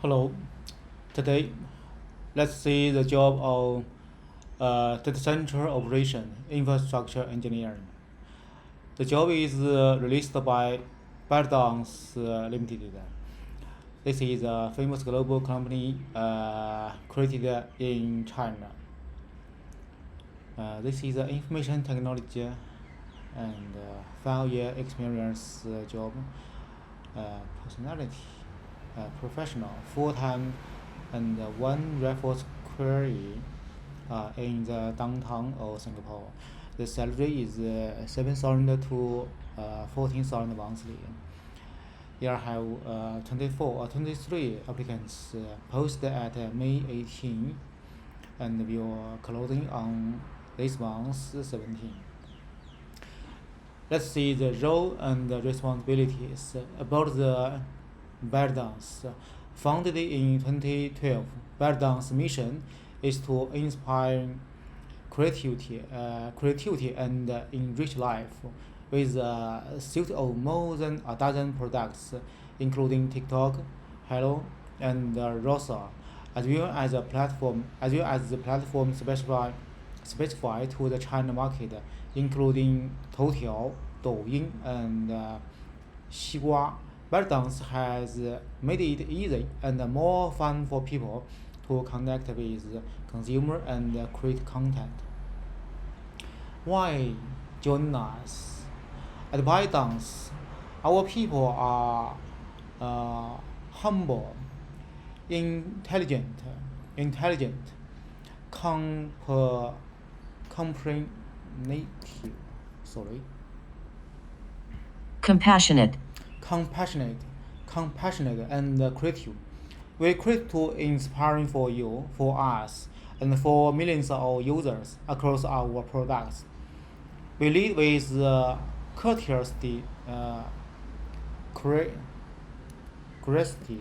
Hello. Today, let's see the job of Datacenter Operation Infrastructure Engineering. The job is released by Bytedance Limited. This is a famous global company created in China. This is an information technology and 5-year experience job. Personality, professional, full-time, and one reference query in the downtown of Singapore. The salary is 7,000 to 14,000 monthly. Here have 24 or 23 applicants posted at May 18 and will closing on this month 17. Let's see the role and the responsibilities about the Bytedance. Founded in 2012, Bytedance mission is to inspire creativity and enrich life with a suite of more than a dozen products, including TikTok, Hello, and Rosa, as well as the platform specified to the China market, including Toutiao, Douyin, and Xigua. Bytedance has made it easy and more fun for people to connect with consumer and create content. Why join us? At Bytedance, our people are humble, intelligent, comprehensive, sorry, Compassionate. compassionate, and creative. We create to inspiring for you, for us, and for millions of users across our products. We lead with courtesy, curi- curiosity,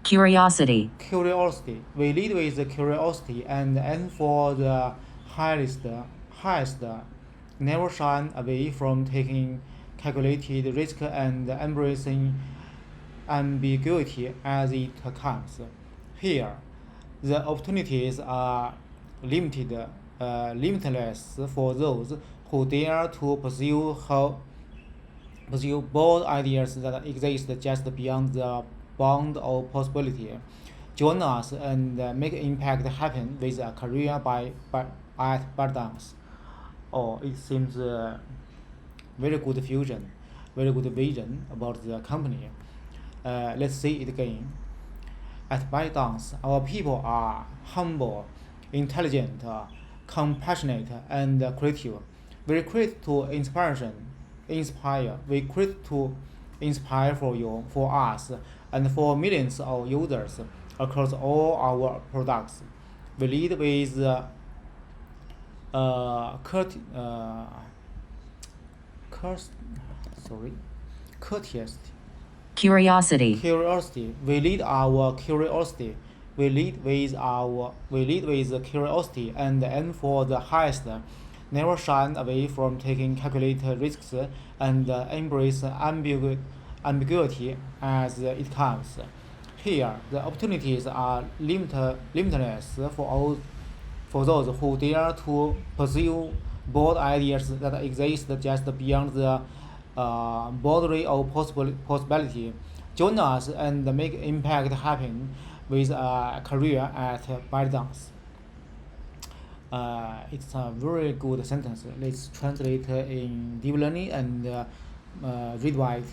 Curiosity. curiosity. We lead with curiosity and aim for the highest, never shy away from taking calculated risk and embracing ambiguity as it comes. Here, the opportunities are limitless for those who dare to pursue bold ideas that exist just beyond the bound of possibility. Join us and make impact happen with a career at Bytedance. Oh, it seems very good fusion, very good vision about the company. Let's see it again. At Bytedance, our people are humble, intelligent, compassionate, and creative. We create to inspire. We create to inspire for you, for us, and for millions of users across all our products. We lead with curt, curt, sorry, courteous Curiosity. curiosity. We lead our curiosity. We lead with curiosity and aim for the highest. Never shy away from taking calculated risks and embrace ambiguity as it comes. Here, the opportunities are limitless for those who dare to pursue bold ideas that exist just beyond the boundary of possibility. Join us and make impact happen with a career at Bytedance. It's a very good sentence. Let's translate in deep learning and read wide.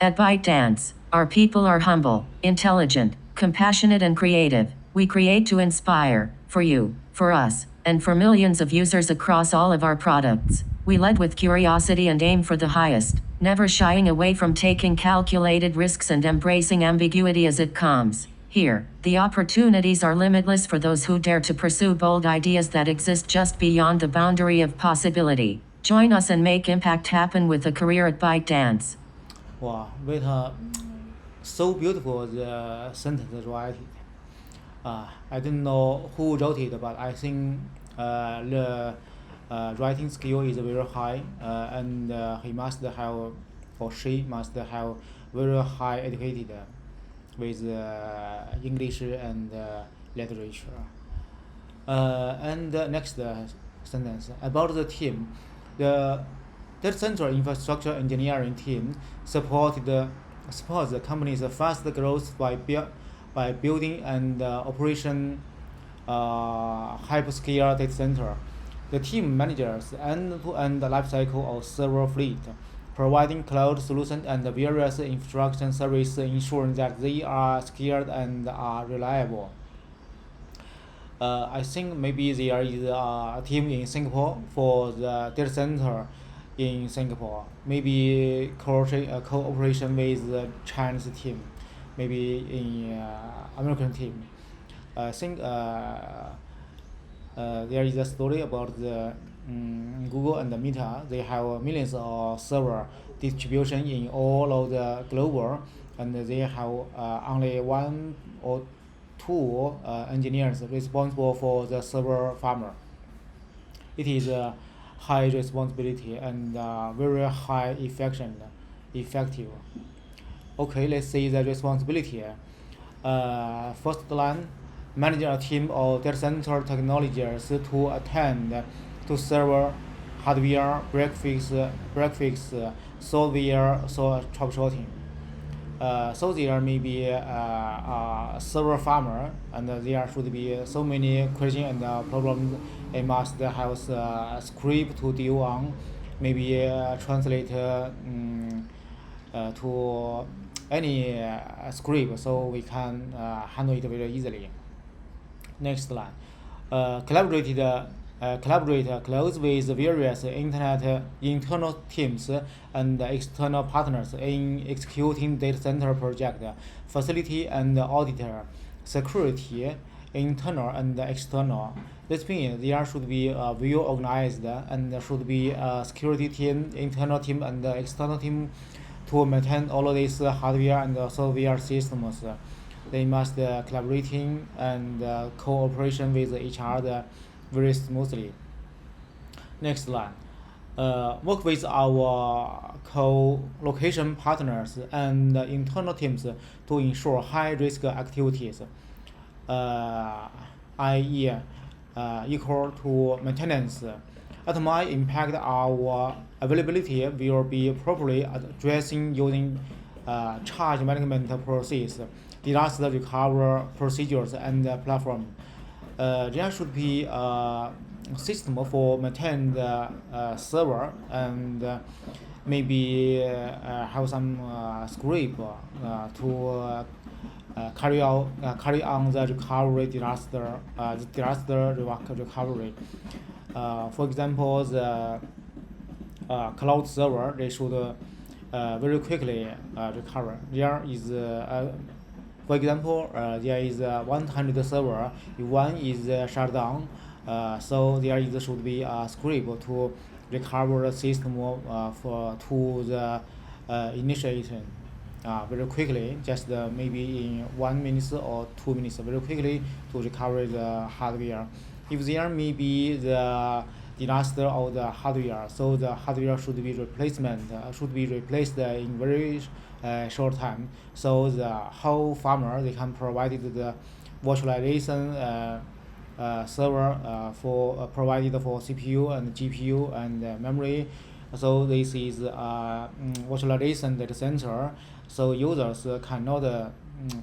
At Bytedance, our people are humble, intelligent, compassionate, and creative. We create to inspire, for you, for us, and for millions of users across all of our products. We lead with curiosity and aim for the highest, never shying away from taking calculated risks and embracing ambiguity as it comes. Here, the opportunities are limitless for those who dare to pursue bold ideas that exist just beyond the boundary of possibility. Join us and make impact happen with a career at Bytedance. Wow, wait, so beautiful the sentence writing. I don't know who wrote it, but I think the writing skill is very high, and he must have or she must have very high educated with English and literature. And next sentence about the team. The Datacenter Infrastructure Engineering team supports the company's fast growth by building and operation hyperscale data center. The team manages end-to-end lifecycle of server fleet, providing cloud solutions and various infrastructure services, ensuring that they are scaled and are reliable. I think maybe there is a team in Singapore for the data center in Singapore. Maybe cooperation with the Chinese team, maybe in American team. I think there is a story about the Google and the Meta. They have millions of server distribution in all of the global, and they have only one or two engineers responsible for the server farmer. It is a high responsibility and very high effective. Okay, let's see the responsibility. First line, manage a team of data center technologists to attend to server hardware break-fix software troubleshooting. So there may be a server farmer, and there should be so many questions and problems. It must have a script to deal on, maybe translate to any script, so we can handle it very easily. Next line, collaborate close with various internal teams and external partners in executing data center project, facility and auditor, security, internal and external. This means there should be well organized and should be a security team, internal team and external team to maintain all of these hardware and software systems. They must collaborating and cooperation with each other very smoothly. Next line. Work with our co-location partners and internal teams to ensure high-risk activities, i.e. Equal to maintenance. That might impact our availability will be properly addressing using charge management process, disaster recovery procedures, and platform. There should be a system for maintain the server and maybe have some script to carry on the recovery disaster recovery. For example, the cloud server, they should very quickly recover. There is for example, there is 100 server. If one is shut down, so there should be a script to recover the system to the initiation very quickly, just maybe in 1 minute or 2 minutes, very quickly to recover the hardware. If there may be the disaster of the hardware, so the hardware should be replaced in very short time. So the whole farmer, they can provide the virtualization server provided for CPU and GPU and memory. So this is virtualization data center. So users cannot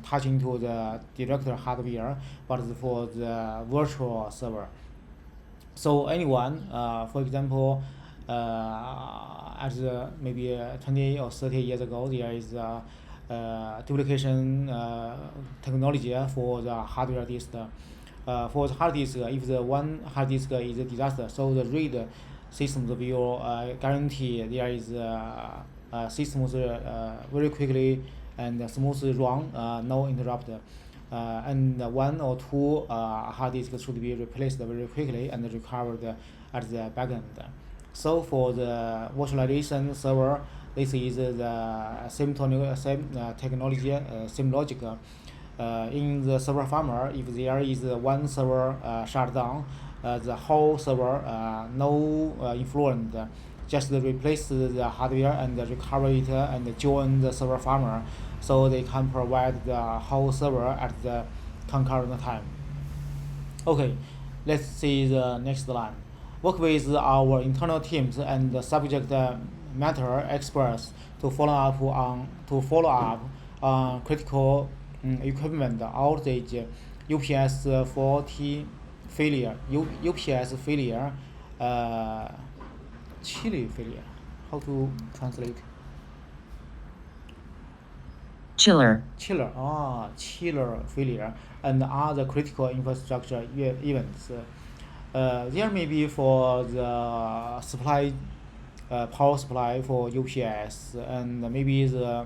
touch into the direct hardware, but for the virtual server. So anyone, for example, maybe 20 or 30 years ago, there is duplication technology for the hardware disk. For the hard disk, if the one hard disk is a disaster, so the read systems will guarantee there is systems very quickly and smoothly run, no interrupt. And one or two hard disks should be replaced very quickly and recovered at the backend. So for the virtualization server, this is the same technology, same logic. In the server farmer, if there is one server shut down, the whole server no influence. just replace the hardware and recover it and join the server farmer, so they can provide the whole server at the concurrent time. Okay, let's see the next line. Work with our internal teams and the subject matter experts to follow up on critical equipment outage, UPS faulty failure, UPS failure, chiller failure. How to translate? Chiller. Chiller failure and other critical infrastructure events. There may be for the supply, power supply for UPS, and maybe the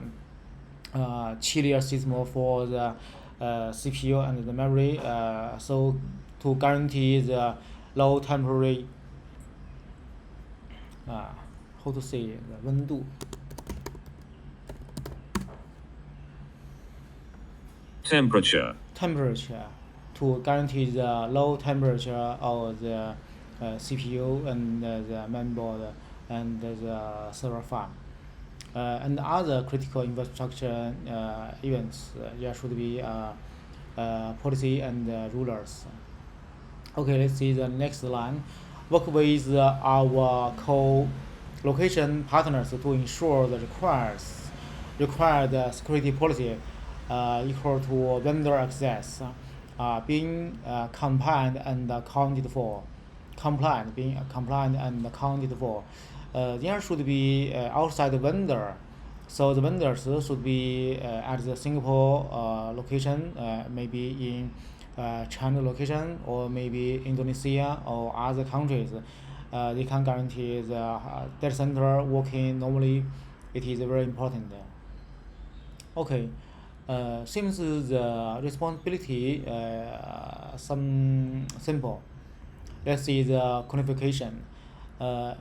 chiller system for the CPU and the memory. So to guarantee the low temporary, how to say, the 温度。Temperature. To guarantee the low temperature of the CPU and the mainboard and the server farm. And other critical infrastructure events, there should be policy and rulers. Okay, let's see the next line. Work with our co-location partners to ensure the required security policy equal to vendor access being compliant and accounted for. There should be outside vendor, so the vendors should be at the Singapore location, maybe in China location, or maybe Indonesia or other countries. They can guarantee the data center working normally. It is very important. Okay. Seems the responsibility some simple. Let's see the qualification.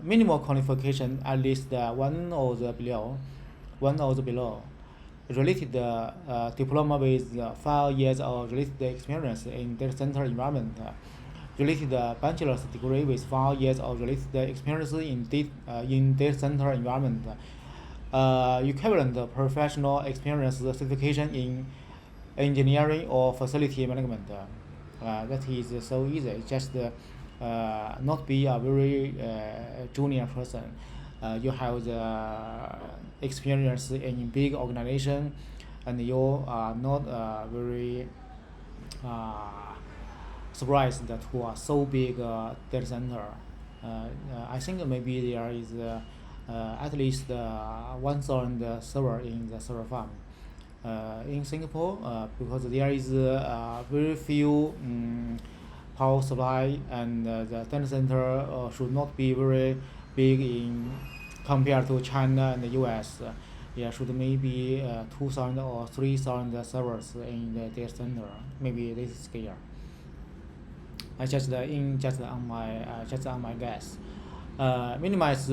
Minimal qualification at least one or the below. Related diploma with 5 years of related experience in data center environment. Related bachelor's degree with 5 years of related experience in data center environment. Equivalent professional experience certification in engineering or facility management. That is so easy. Just not be a very junior person. You have the experience in big organization, and you are not very surprised that who are so big data center. I think maybe there is at least 1,000 server in the server farm in Singapore, because there is very few power supply, and the data center should not be very big in compared to China and the US. There should maybe 2,000 or 3,000 servers in the data center, maybe this scale. I just on my guess. Minimize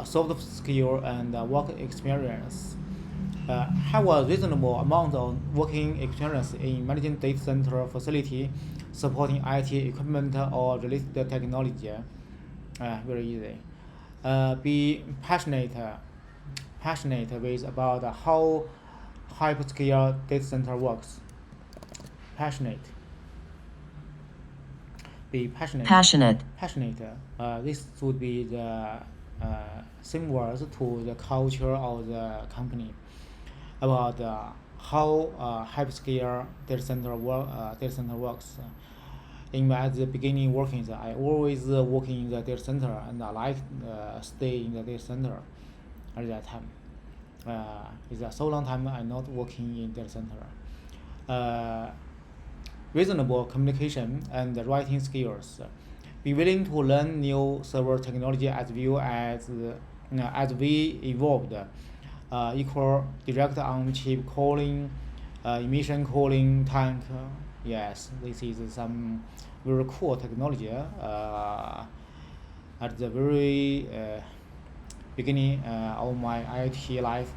soft skill and work experience. Have a reasonable amount of working experience in managing data center facility, supporting IT equipment or related technology. Very easy. Be passionate with about how hyperscale data center works. Be passionate. This would be the same words to the culture of the company about how hyperscale data center works. At the beginning working, I always working in the data center, and I like stay in the data center at that time. It's a so long time I'm not working in data center. Reasonable communication and writing skills. Be willing to learn new server technology as we evolved. Equal direct on-chip cooling, emission cooling tank. Yes, this is some very cool technology. At the very beginning of my IT life,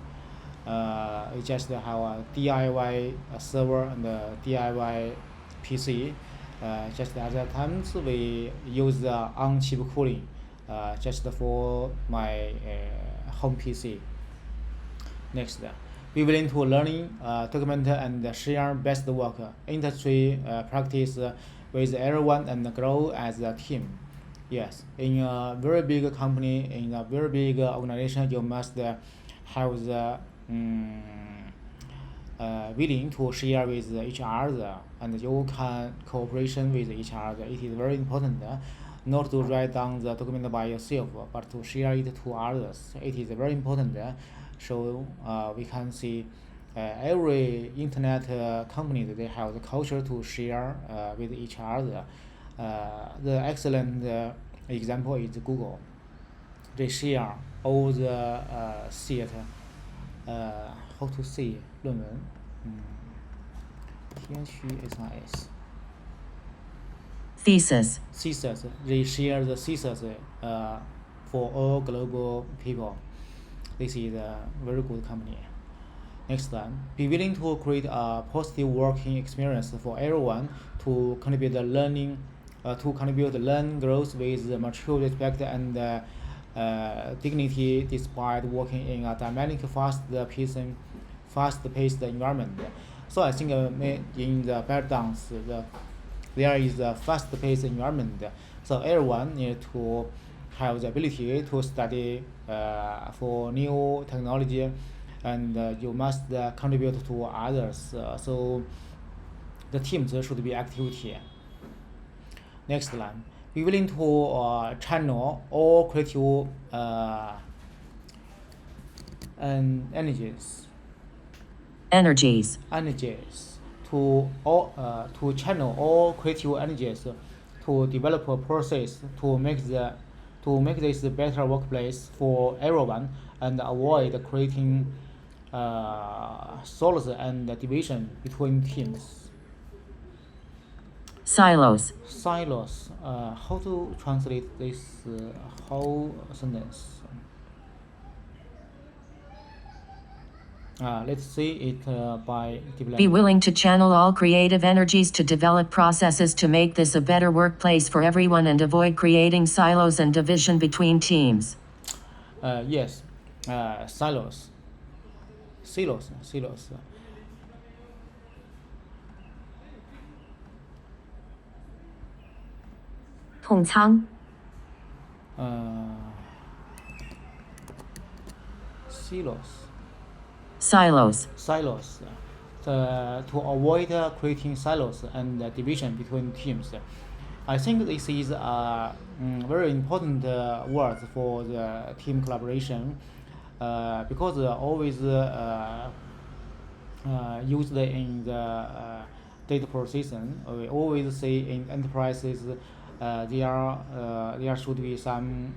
I just have a DIY server and a DIY PC. Just at that time we use the on-chip cooling, just for my home PC. Next, be willing to learning, document and share best work, industry practice with everyone and grow as a team. Yes, in a very big company, in a very big organization, you must have the willing to share with each other, and you can cooperation with each other. It is very important not to write down the document by yourself, but to share it to others. It is very important. So we can see every internet company they have the culture to share with each other. The excellent example is Google. They share all the how to say 论文，天虚 SIS Thesis. thesis. They share the thesis for all global people. This is a very good company. Next one, be willing to create a positive working experience for everyone to contribute the learning, learn growth with mature respect and dignity despite working in a dynamic, fast-paced environment. So I think in the Bytedance, there is a fast-paced environment. So everyone needs to have the ability to study for new technology, and you must contribute to others. So the teams should be activity. Next line, be willing to channel all creative and energies to channel all creative energies to develop a process to make this a better workplace for everyone and avoid creating silos and division between teams. Silos. How to translate this whole sentence? Let's see it by developing. Be willing to channel all creative energies to develop processes to make this a better workplace for everyone and avoid creating silos and division between teams. Yes, silos. 统仓 Silos. To avoid creating silos and division between teams. I think this is a very important word for the team collaboration because always used in the data processing. We always say in enterprises there should be some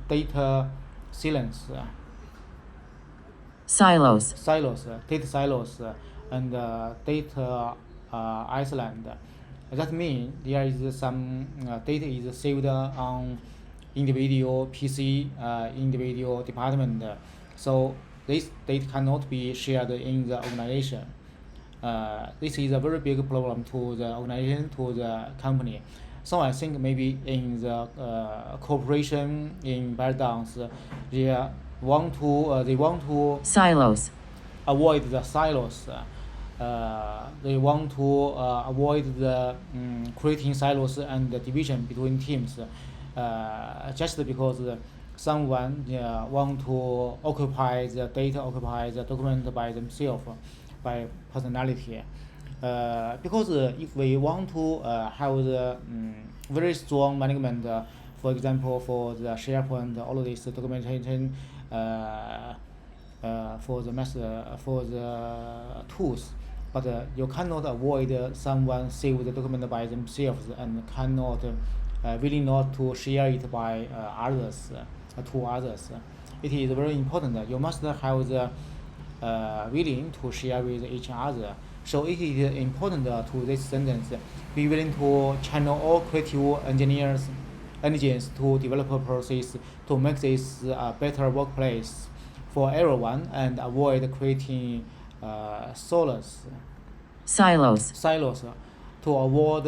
data silence. Silos. Data silos, and data island. That means there is some data is saved on individual PC, individual department. So this data cannot be shared in the organization. This is a very big problem to the organization, to the company. So I think maybe in the cooperation in Bytedance, they want to Silos. avoid the silos. They want to avoid the creating silos and the division between teams, just because someone want to occupy the data, occupy the document by themselves, by personality. Because if we want to have the very strong management, for example, for the SharePoint, all of this documentation, for the tools, but you cannot avoid someone save the document by themselves and cannot really not to share it by others to others. It is very important. You must have the willing to share with each other. So it is important to this sentence. Be willing to channel all creative energies to develop a process to make this a better workplace for everyone and avoid creating silos. to avoid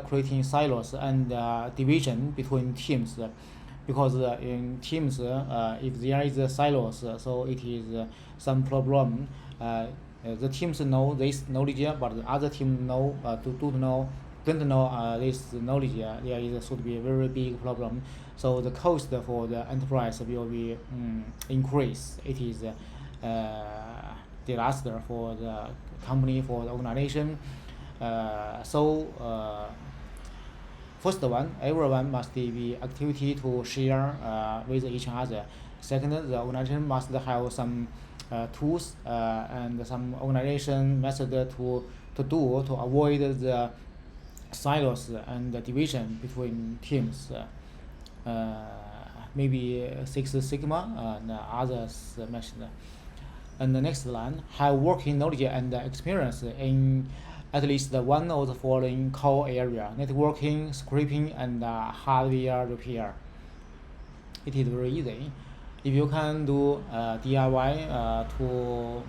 creating silos and division between teams, because in teams, if there is a silos, so it is some problem. The teams know this knowledge, but the other team don't know this knowledge. There should be a very big problem. So the cost for the enterprise will be increased. It is disaster for the company, for the organization. First one, everyone must be activity to share with each other. Second, the organization must have some tools and some organization method to avoid the silos and the division between teams. Maybe Six Sigma and others mentioned. And the next line, have working knowledge and experience in at least one of the following core area: networking, scripting, and hardware repair. It is very easy. If you can do DIY to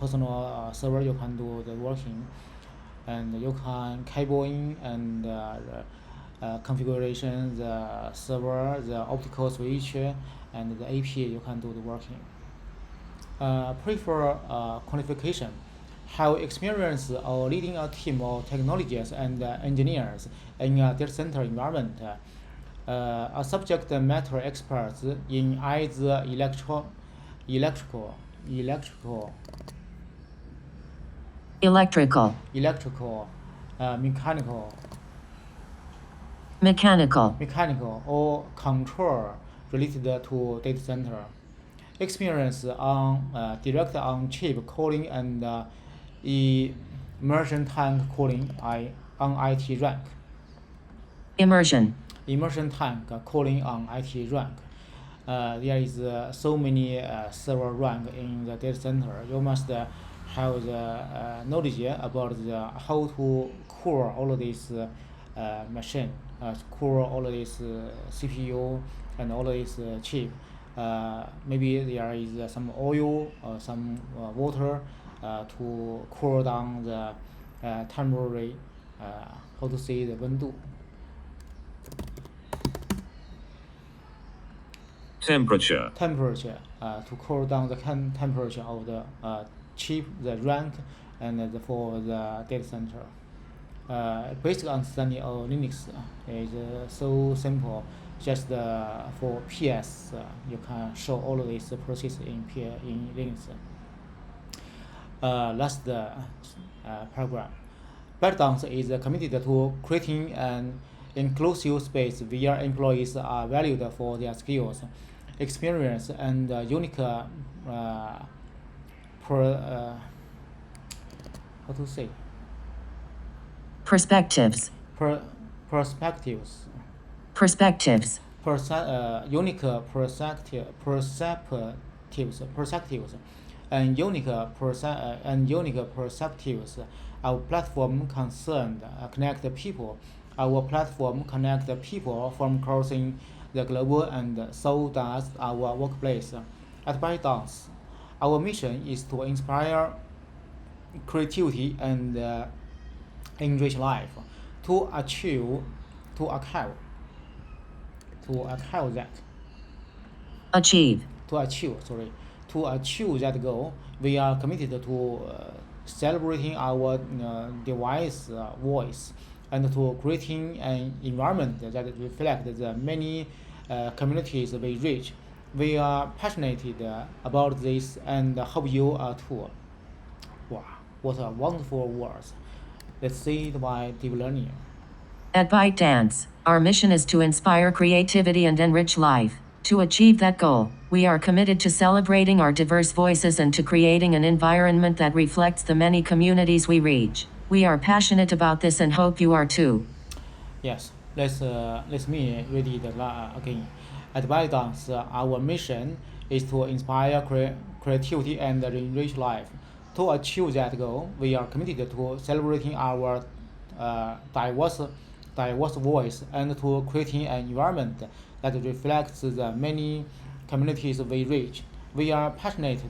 personal server, you can do the working, and you can cabling and configuration the server, the optical switch, and the AP. You can do the working. Prefer qualification. Have experience or leading a team of technologists and engineers in a data center environment. A subject matter expert in either electrical, mechanical, or control related to data center. Experience on direct on-chip cooling and immersion tank cooling on IT rack. Immersion tank cooling on IT rack. There is so many server rack in the data center. You must have the knowledge about how to cool all of this machine, cool all of this CPU and all of this chip. Maybe there is some oil or some water to cool down the temporary, the 温度. Temperature. To cool down the temperature of the chip, the rack, and for the data center. Basic understanding of Linux is so simple. Just for PS, you can show all of this process in Linux. Last paragraph. Bytedance is committed to creating an inclusive space where employees are valued for their skills, experience, and unique perspectives. Unique perspectives. Our platform concerned connect people. Our platform connect people from crossing the globe, and so does our workplace. At Bytedance, our mission is to inspire creativity and enrich life. To achieve that goal, we are committed to celebrating our device voice, and to creating an environment that reflects the many communities we reach. We are passionate about this and hope you are too. Wow, what a wonderful words. Let's see it by deep learning. At Bytedance, our mission is to inspire creativity and enrich life. To achieve that goal, we are committed to celebrating our diverse voices and to creating an environment that reflects the many communities we reach. We are passionate about this and hope you are too. Yes, let me read it again. At Bytedance, our mission is to inspire creativity and enrich life. To achieve that goal, we are committed to celebrating our diverse voice and to creating an environment that reflects the many communities we reach. We are passionate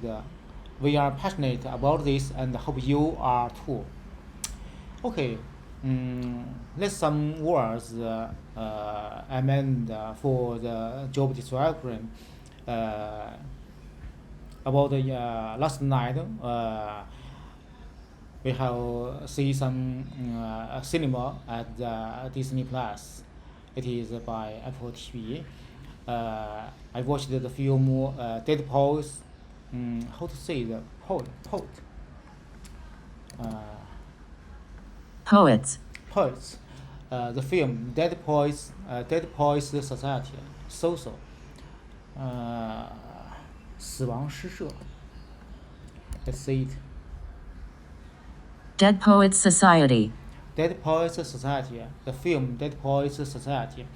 about this and hope you are too. Okay, let's some words amend for the job description. Uh, about the last night, we have see some cinema at the Disney Plus. It is by Apple TV. I watched the film Dead Poets. How to say the poet? Uh, Poets. Poets. The film Dead Poets Society. So. 死亡诗社. Let's see it. Dead Poets Society. Dead Poets Society. The film Dead Poets Society.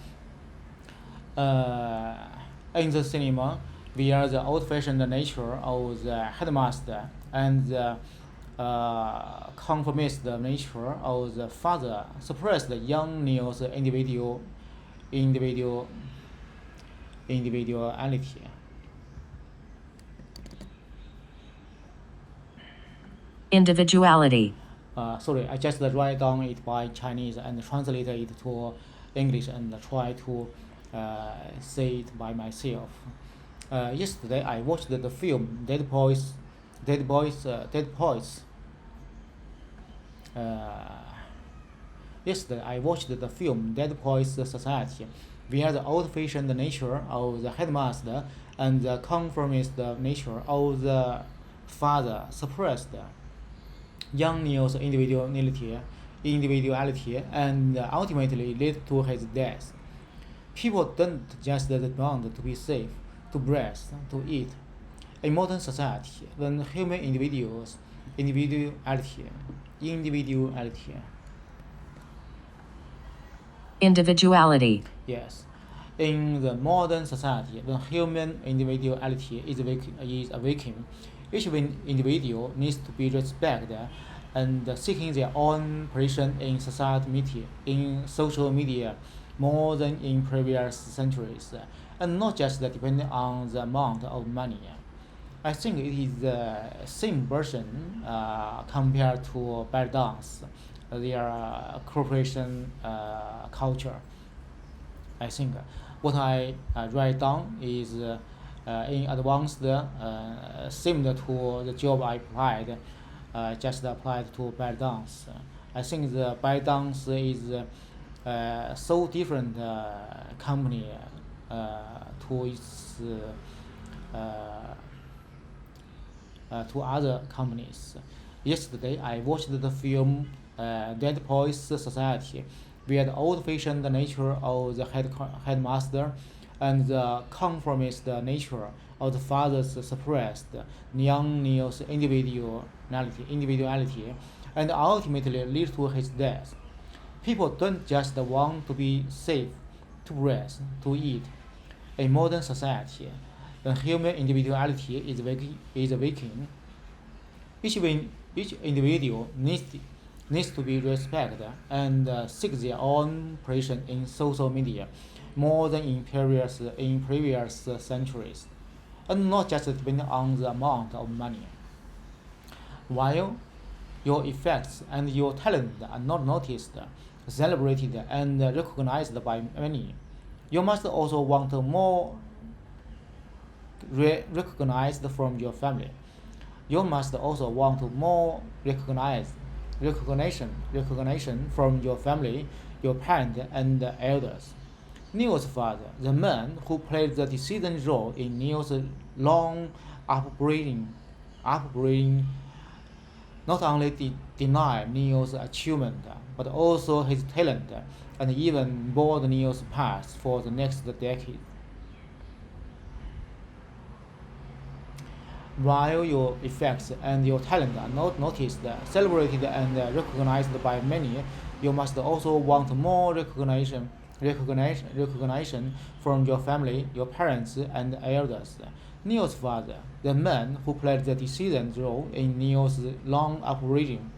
In the cinema, we are the old-fashioned nature of the headmaster and the conformist nature of the father suppress the young Neo's individuality. Individuality. Sorry, I just write down it by Chinese and translate it to English and try to say it by myself. Yesterday I watched the film Dead Poets. Yesterday I watched the film Dead Poets Society, where the old-fashioned nature of the headmaster and the conformist nature of the father suppressed young Neo's individuality and ultimately led to his death. People don't just demand to be safe, to breathe, to eat. In modern society, when human individuality. Yes. In the modern society, when human individuality is awakened, each individual needs to be respected and seeking their own position in society, in social media, more than in previous centuries, and not just depending on the amount of money. I think it is the same version compared to Bytedance, their corporation culture. I think what I write down is in advanced similar to the job I applied, just applied to Bytedance. I think the Bytedance is so different company to its to other companies. Yesterday, I watched the film Dead Poets Society, where the old-fashioned nature of the headmaster and the conformist nature of the father's suppressed young Neo's individuality, and ultimately lead to his death. People don't just want to be safe, to breathe, to eat. In modern society, when human individuality is awakened, each individual needs to be respected and seek their own position in social media, more than in previous centuries, and not just depending on the amount of money. While your effects and your talent are not noticed, celebrated, and recognized by many, you must also want more recognized from your family. You must also want more recognition from your family, your parents, and elders. Neo's father, the man who played the decisive role in Neo's long upbringing, not only denied Neo's achievement, but also his talent, and even bored Neo's path for the next decade. While your effects and your talent are not noticed, celebrated, and recognized by many, you must also want more recognition from your family, your parents, and elders. Neo's father, the man who played the decisive role in Neo's long upbringing,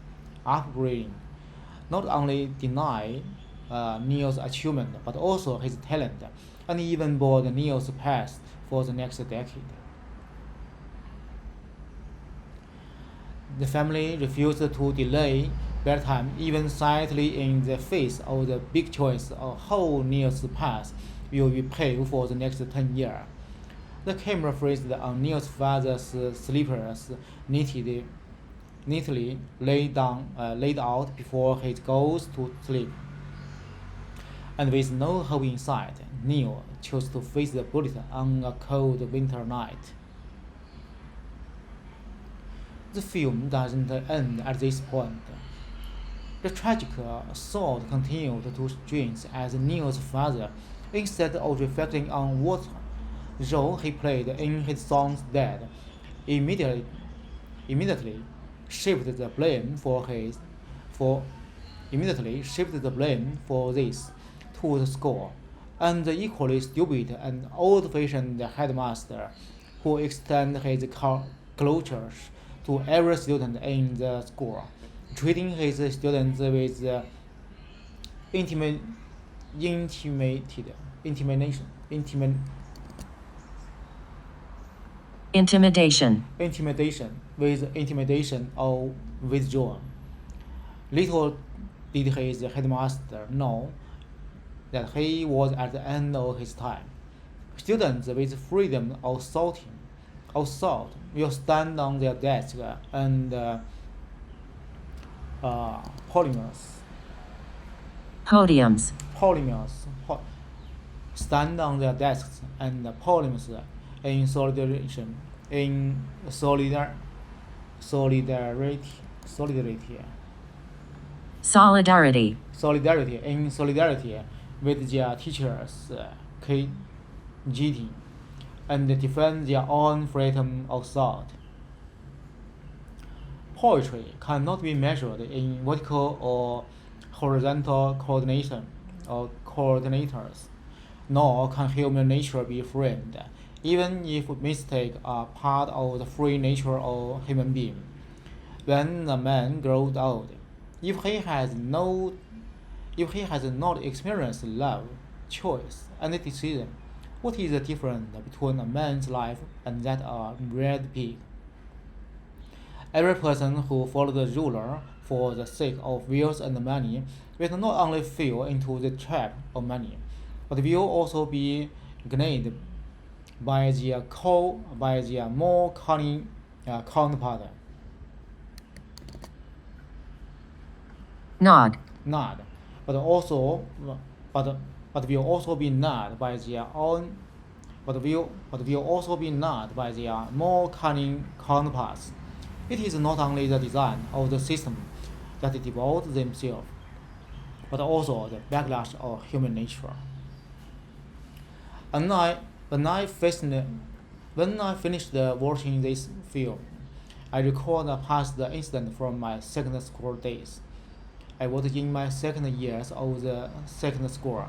not only denied Neo's achievement, but also his talent, and even bored Neo's path for the next decade. The family refused to delay bedtime, even slightly in the face of the big choice of how Neil's path will be paved for the next 10 years. The camera freezed on Neil's father's slippers neatly laid out before he goes to sleep. And with no hope in sight, Neil chose to face the bullet on a cold winter night. The film doesn't end at this point. The tragic thought continued to strengthen as Neil's father, instead of reflecting on what role he played in his son's death, immediately shifted the blame for immediately shifted the blame for this to the school and the equally stupid and old-fashioned headmaster who extended his cultures to every student in the school, treating his students with intimate, intimidated, intimidation, with intimidation or withdrawal. Little did his headmaster know that he was at the end of his time. Students with freedom of thought will stand on their desks and Podiums. Stand on their desks and podiums in solidarity with their teachers, KGT, and defend their own freedom of thought. Poetry cannot be measured in vertical or horizontal coordinators, nor can human nature be framed, even if mistakes are part of the free nature of human being. When a man grows old, if he has not experienced love, choice, and decision, what is the difference between a man's life and that of a red pig? Every person who follows the ruler for the sake of wealth and money will not only fall into the trap of money, but will also be gained by their more cunning counterpart. Nod. But will also be nod by their own. But will also be nod by their more cunning counterparts. It is not only the design of the system that devotes themselves, but also the backlash of human nature. When I finished watching this film, I recalled a past incident from my second school days. I was in my second years of the second school,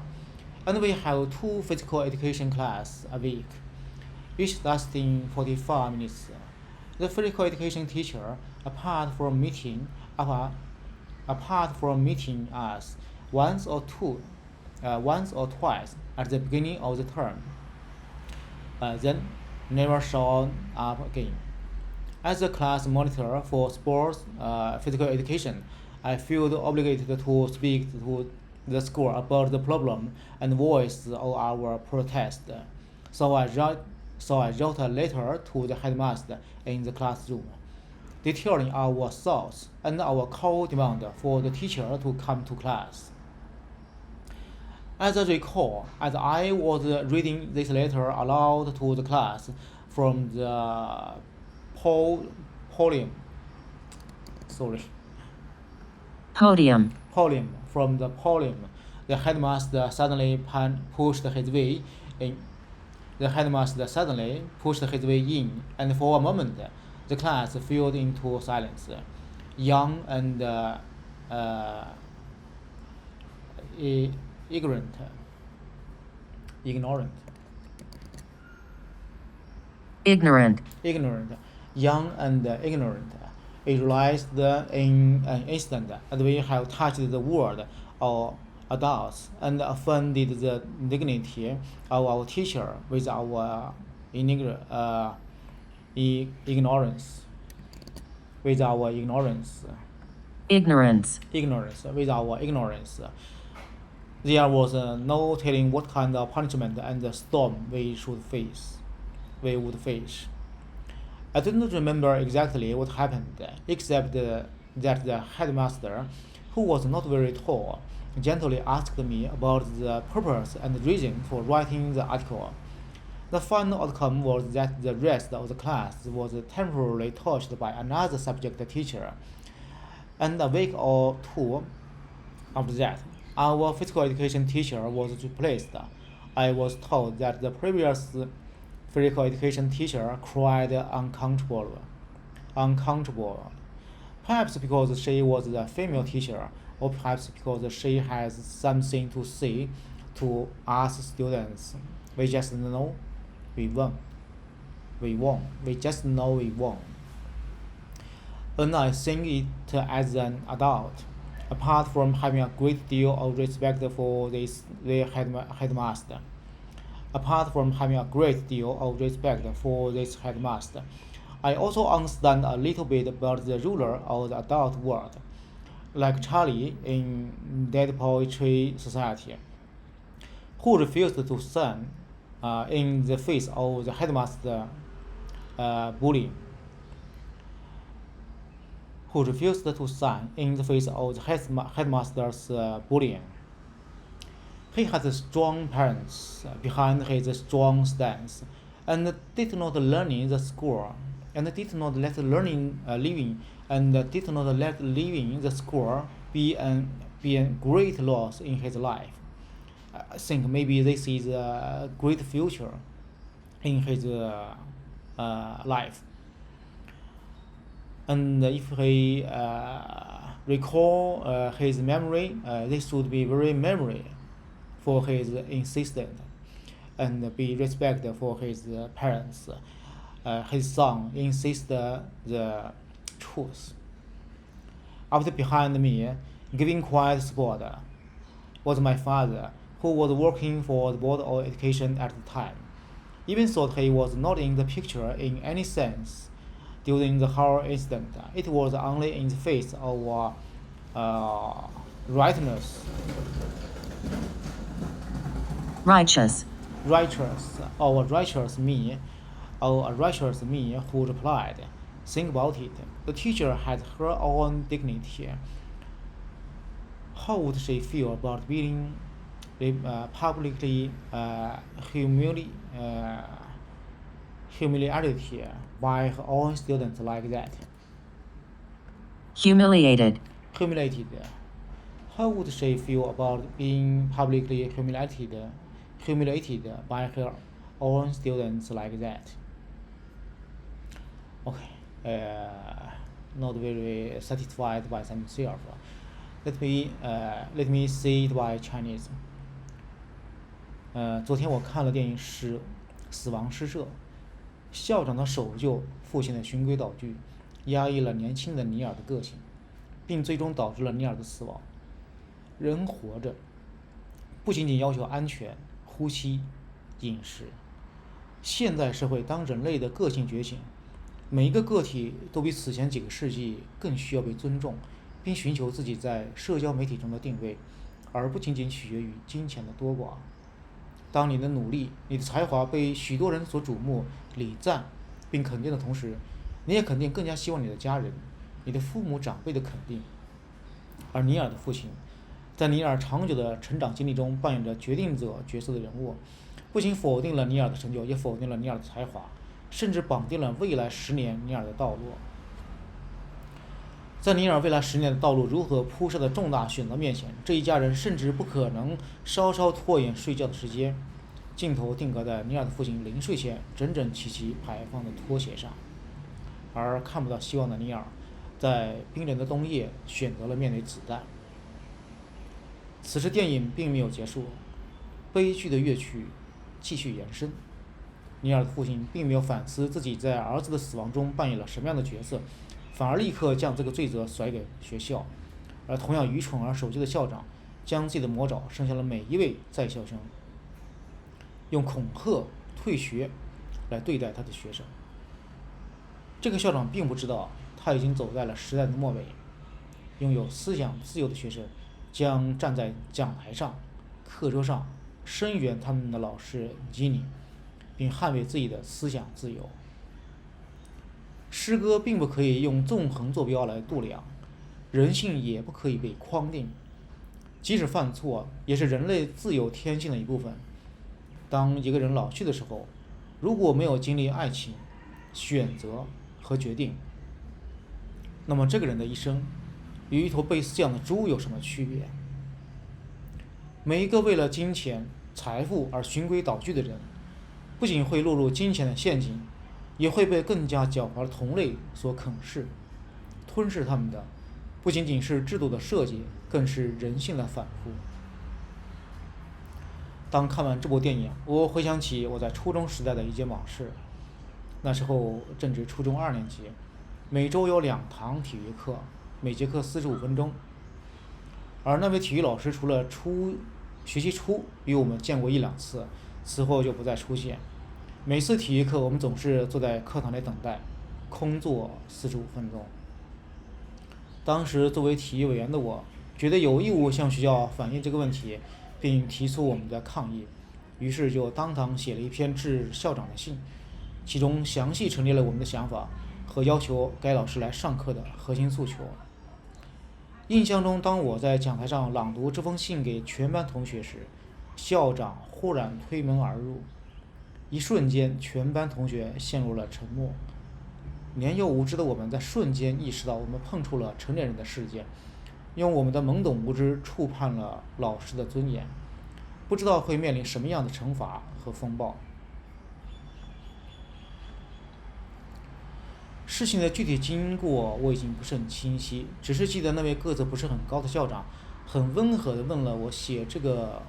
and we have 2 physical education classes a week, each lasting 45 minutes. The physical education teacher, apart from meeting us once or twice at the beginning of the term, then never showed up again. As a class monitor for sports physical education, I feel obligated to speak to the school about the problem and voice of our protest. So I wrote a letter to the headmaster in the classroom, detailing our thoughts and our core demand for the teacher to come to class. As I recall, as I was reading this letter aloud to the class from the podium, the headmaster suddenly pushed his way in. And for a moment, the class fell into silence. Young and ignorant, young and ignorant. It realized in an instant that we have touched the world of adults and offended the dignity of our teacher with our ignorance. Ignorance. Ignorance. With our ignorance, there was no telling what kind of punishment and the storm we would face. I don't remember exactly what happened, except that the headmaster, who was not very tall, gently asked me about the purpose and reason for writing the article. The final outcome was that the rest of the class was temporarily touched by another subject teacher, and a week or two after that, our physical education teacher was replaced. I was told that the previous physical education teacher cried uncomfortable. Perhaps because she was a female teacher, or perhaps because she has something to say to us students. We just know we won. We won. We just know we won. And I think it as an adult. Apart from having a great deal of respect for the headmaster. Apart from having a great deal of respect for this headmaster, I also understand a little bit about the ruler of the adult world, like Charlie in Dead Poetry Society, who refused to sign in the face of the headmaster bullying. Who refused to sign in the face of the headmaster's bullying. He had strong parents behind his strong stance, and did not learn in the school, and did not let learning living, and did not let leaving the school be a great loss in his life. I think maybe this is a great future in his life. And if he recall his memory, this would be very memory for his insistence and be respect for his parents. His son insists the truth. After behind me, giving quiet support, was my father, who was working for the Board of Education at the time. Even though he was not in the picture in any sense during the whole incident, it was only in the face of righteousness. Righteous. Righteous me who replied, think about it. The teacher had her own dignity. How would she feel about being publicly humiliated by her own students like that? Humiliated. How would she feel about being publicly humiliated by her own students like that? Okay, not very satisfied by themselves. Let me say it by Chinese. 昨天我看了电影《死亡诗社》，校长的守旧父亲的循规蹈矩，压抑了年轻的尼尔的个性，并最终导致了尼尔的死亡。人活着，不仅仅要求安全、呼吸、饮食。现代社会，当人类的个性觉醒，每一个个体都比此前几个世纪更需要被尊重，并寻求自己在社交媒体中的定位，而不仅仅取决于金钱的多寡。当你的努力、你的才华被许多人所瞩目、礼赞并肯定的同时，你也肯定更加希望你的家人、你的父母长辈的肯定。而尼尔的父亲，在尼尔长久的成长经历中扮演着决定者角色的人物，不仅否定了尼尔的成就，也否定了尼尔的才华，甚至绑定了未来10年尼尔的道路。在尼尔未来10年的道路如何铺设的重大选择面前，这一家人甚至不可能稍稍拖延睡觉的时间。镜头定格在尼尔的父亲临睡前整整齐齐排放的拖鞋上，而看不到希望的尼尔，在冰冷的冬夜选择了面对子弹。此时电影并没有结束，悲剧的乐曲继续延伸。尼尔的父亲并没有反思自己在儿子的死亡中扮演了什么样的角色，反而立刻将这个罪责甩给学校，而同样愚蠢而守旧的校长将自己的魔爪伸向了每一位在校生，用恐吓、退学来对待他的学生。这个校长并不知道他已经走在了时代的末尾，拥有思想自由的学生将站在讲台上、课桌上声援他们的老师吉尼，并捍卫自己的思想自由。诗歌并不可以用纵横坐标来度量，人性也不可以被框定，即使犯错，也是人类自由天性的一部分。当一个人老去的时候，如果没有经历爱情、选择和决定，那么这个人的一生与一头被饲养的猪有什么区别？每一个为了金钱、财富而循规蹈矩的人，不仅会落入金钱的陷阱，也会被更加狡猾的同类所啃噬。吞噬他们的不仅仅是制度的设计，更是人性的反复。当看完这部电影，我回想起我在初中时代的一件往事。那时候正值初中2年级，每周有2堂体育课，每节课45分钟。而那位体育老师除了学期初与我们见过1-2次，此后就不再出现。每次体育课，我们总是坐在课堂里等待，空坐45分钟。当时作为体育委员的我，觉得有义务向学校反映这个问题，并提出我们的抗议，于是就当堂写了一篇致校长的信，其中详细陈列了我们的想法和要求该老师来上课的核心诉求。印象中，当我在讲台上朗读这封信给全班同学时，校长忽然推门而入，一瞬间，全班同学陷入了沉默。年幼无知的我们在瞬间意识到，我们碰触了成年人的世界，用我们的懵懂无知触碰了老师的尊严，不知道会面临什么样的惩罚和风暴。事情的具体经过我已经不是很清晰，只是记得那位个子不是很高的校长很温和地问了我写这个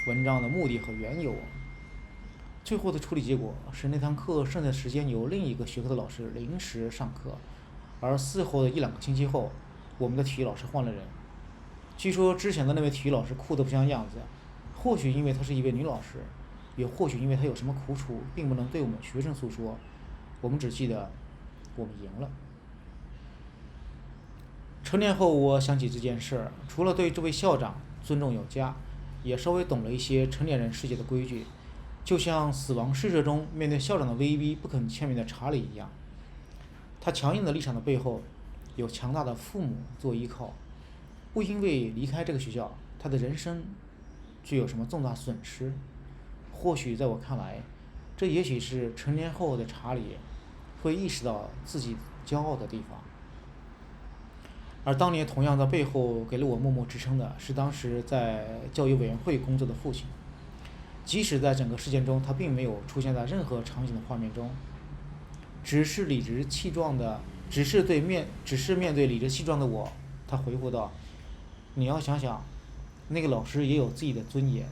文章的目的和缘由。最后的处理结果是那堂课剩下的时间由另一个学科的老师临时上课，而事后的1-2个星期后，我们的体育老师换了人。据说之前的那位体育老师哭得不像样子，或许因为她是一位女老师，也或许因为她有什么苦楚并不能对我们学生诉说。我们只记得我们赢了。成年后，我想起这件事儿，除了对这位校长尊重有加，也稍微懂了一些成年人世界的规矩，就像死亡诗社中面对校长的威逼不肯签名的查理一样。他强硬的立场的背后，有强大的父母做依靠，不因为离开这个学校，他的人生具有什么重大损失。或许在我看来，这也许是成年后的查理会意识到自己骄傲的地方。而当年同样在背后给了我默默支撑的是当时在教育委员会工作的父亲，即使在整个事件中他并没有出现在任何场景的画面中，只是面对理直气壮的我，他回复道：你要想想，那个老师也有自己的尊严，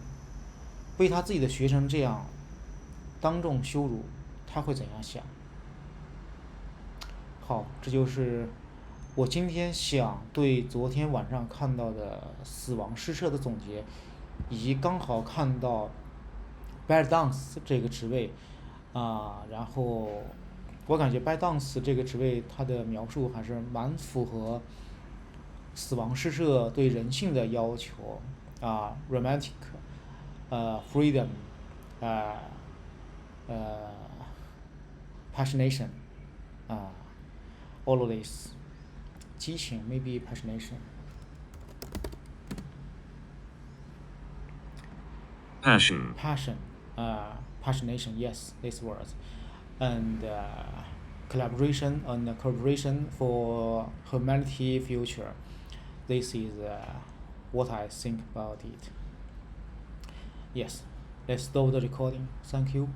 被他自己的学生这样当众羞辱，他会怎样想？好，这就是我今天想对昨天晚上看到的死亡诗社的总结，以及刚好看到 Bytedance 这个职位然后我感觉 Bytedance 这个职位它的描述还是蛮符合死亡诗社对人性的要求romantic freedom passionation all of this 激情 maybe passionation Passion. passionation, yes, these words, and collaboration and cooperation for humanity future. This is what I think about it. Yes, let's stop the recording. Thank you.